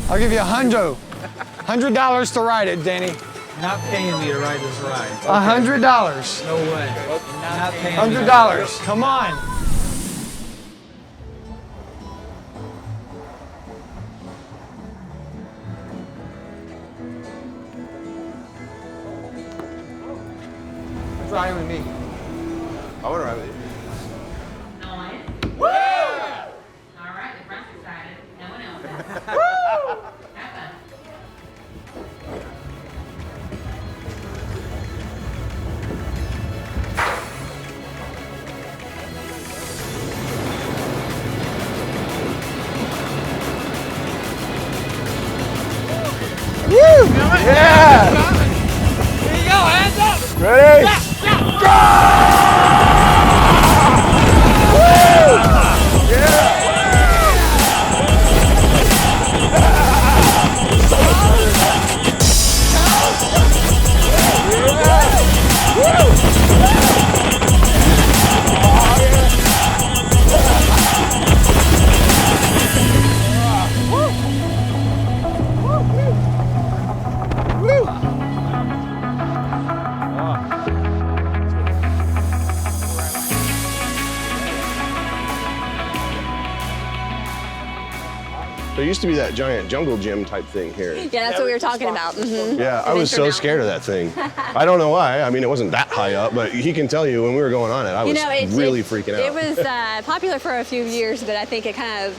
I'll give you $100 to ride it, Danny. Not paying me to ride this ride. $100. No way. Not paying me. $100. Come on. Ride with me. I want to ride with you. Woo! All right, the front's excited. No one else is. Have fun. Woo! Yeah! Here you go, hands up! Ready? Go! There used to be that giant jungle gym type thing here. Yeah, that's what we were talking about. Yeah, I was so scared of that thing. I don't know why. I mean, it wasn't that high up, but he can tell you when we were going on it, I was really freaking out. It was popular for a few years, but I think it kind of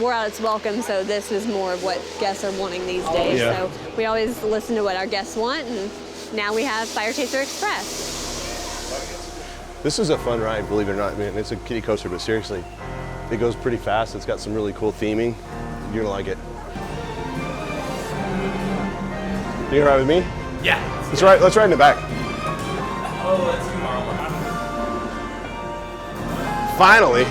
wore out its welcome, so this is more of what guests are wanting these days. Yeah. So we always listen to what our guests want, and now we have Fire Chaser Express. This is a fun ride, believe it or not. I mean, it's a kiddie coaster, but seriously, it goes pretty fast. It's got some really cool theming. You're gonna like it. You gonna ride with me? Yeah. Let's ride in the back. Oh, that's tomorrow. Finally.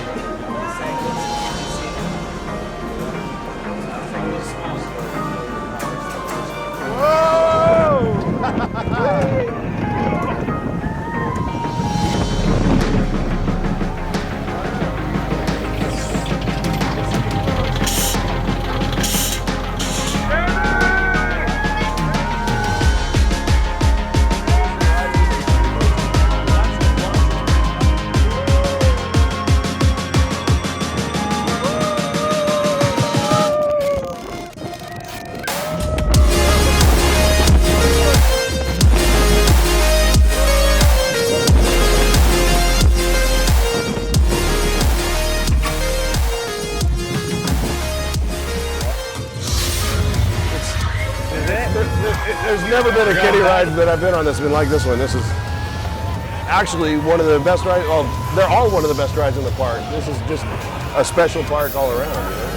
There's never been a kiddie ride that I've been on that's been like this one. This is actually one of the best rides. Well, they're all one of the best rides in the park. This is just a special park all around, you know?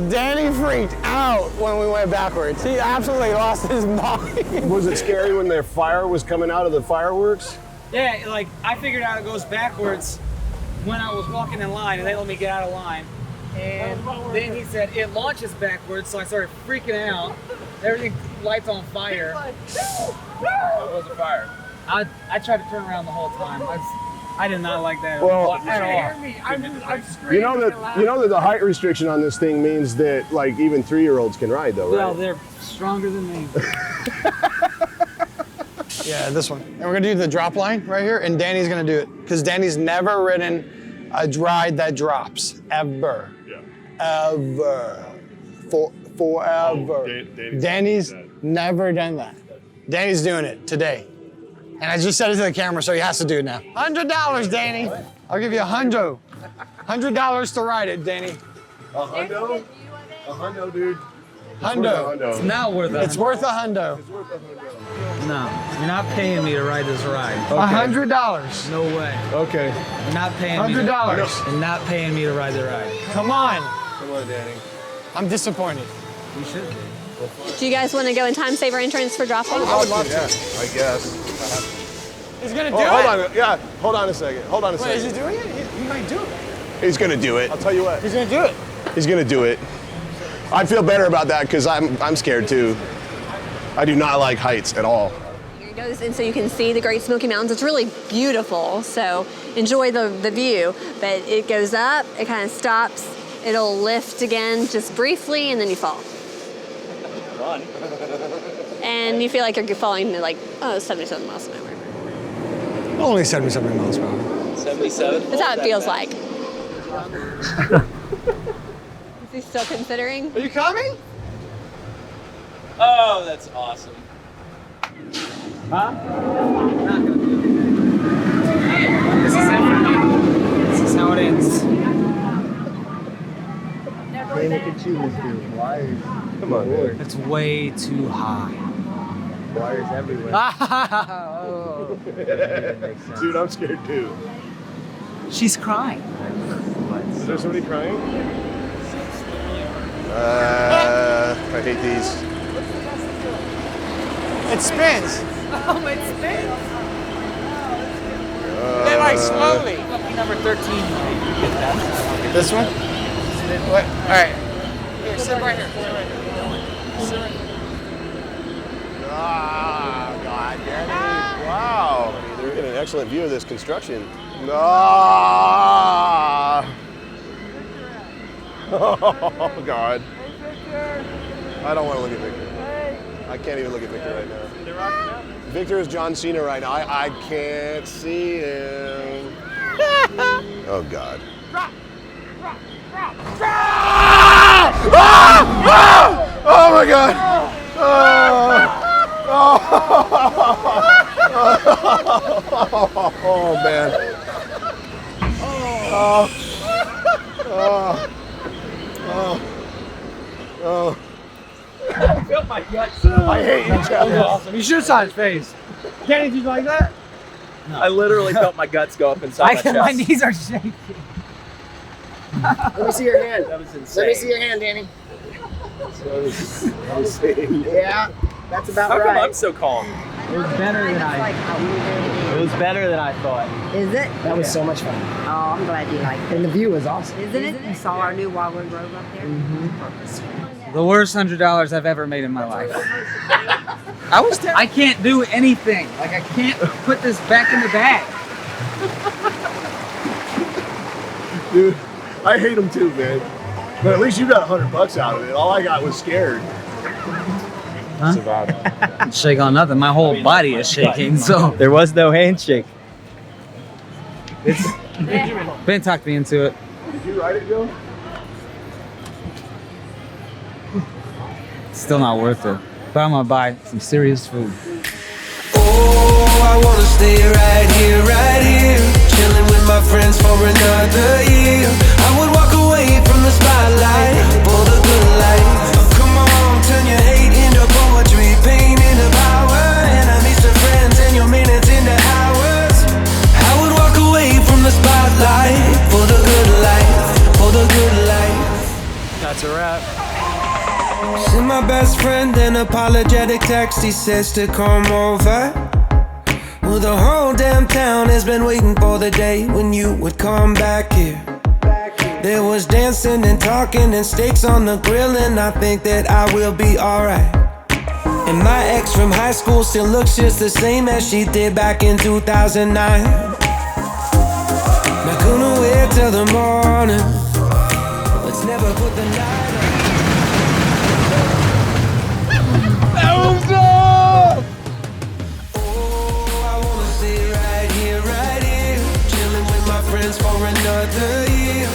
Danny freaked out when we went backwards. He absolutely lost his mind. Was it scary when their fire was coming out of the fireworks? Yeah, like I figured out it goes backwards when I was walking in line, and they let me get out of line. And then he said it launches backwards, so I started freaking out. Everything lights on fire. It was a fire. I tried to turn around the whole time. I did not like that Well, at all. I'm screaming. You know that the height restriction on this thing means that like even 3-year-olds can ride though, right? Well, they're stronger than me. Yeah, this one. And we're gonna do the drop line right here, and Danny's gonna do it. Because Danny's never ridden a ride that drops, ever. Yeah. Ever. Forever. Danny's never done that. Danny's doing it today. And I just said it to the camera, so he has to do it now. $100, Danny. I'll give you $100 to ride it, Danny. A hundo? A hundo, dude. Hundo. It's not worth it. It's worth a hundo. No, you're not paying me to ride this ride. $100. No way. Okay. You're not paying me. $100. You're not paying me to ride the ride. Come on. Come on, Danny. I'm disappointed. You should be. Do you guys want to go in time saver entrance for drop-off? I would love to. Yeah, I guess. He's gonna do Hold it. on. Yeah, hold on a second. Hold on a Wait, second. is he doing it? He might do it. He's gonna do it. I'll tell you what. He's gonna do it. He's gonna do it. I feel better about that because I'm scared too. I do not like heights at all. Here it goes, and so you can see the Great Smoky Mountains. It's really beautiful, so enjoy the view. But it goes up, it kind of stops, it'll lift again just briefly, and then you fall. Run. And you feel like you're falling to like, 77 miles an hour. Only 77 miles per hour. 77? That's how it feels like. Is he still considering? Are you coming? Oh, that's awesome. Huh? This is it for me. This is how it ends. Come on, man. It's way too high. Wires everywhere. Oh. Dude, I'm scared too. She's crying. Is there somebody crying? I hate these. It spins. Oh, it spins. They like slowly. Lucky number 13. This one? What? All right. Here, sit right here. Sit right here. Ah, God, Danny. Wow. They're getting an excellent view of this construction. Ah. Oh, God. I don't want to look at Victor. I can't even look at Victor right now. Victor is John Cena right now. I can't see him. Oh, God. Oh, my God. Oh, man. I felt my guts. I hate you, Chad. Awesome. You should have saw his face. Kenny, did you like that? I literally felt my guts go up inside my chest. My knees are shaking. Let me see your hand. That was insane. Let me see your hand, Danny. Yeah, that's about How come right. I'm so calm? It was better than I. It was better than I thought. Is it? That was so much fun. Oh, I'm glad you liked it. And the view was awesome. Isn't it? You saw our new Wildwood Grove up there? The worst $100 I've ever made in my life. I can't do anything. Like I can't put this back in the bag. Dude, I hate him too, man. But at least you got $100 out of it. All I got was scared. Huh? Shake on nothing. My whole body is shaking. So There was no handshake. Ben talked me into it. Did you ride it, Joe? Still not worth it. But I'm gonna buy some serious food. Oh, I wanna stay right here, chilling with my friends for another year. I would walk away from the spotlight for the good life. Oh, come on, turn your hate into poetry, pain into power, enemies to friends, and your minutes into hours. I would walk away from the spotlight for the good life, for the good life. That's a wrap. Send my best friend an apologetic text. He says to come over. Well, the whole damn town has been waiting for the day when you would come back here. There was dancing and talking and steaks on the grill, and I think that I will be alright. And my ex from high school still looks just the same as she did back in 2009. Not gonna wait till the morning. Let's never put the night on. For another year, I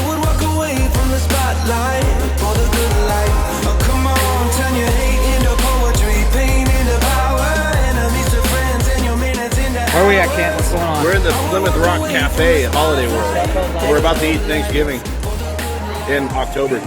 would walk away from the spotlight for the good life. Oh, come on, turn your hate into poetry, pain into power, enemies to friends, and your minutes into hours. Where are we at, Kent? What's going on? We're in the Plymouth Rock Cafe at Holiday World. We're about to eat Thanksgiving in October.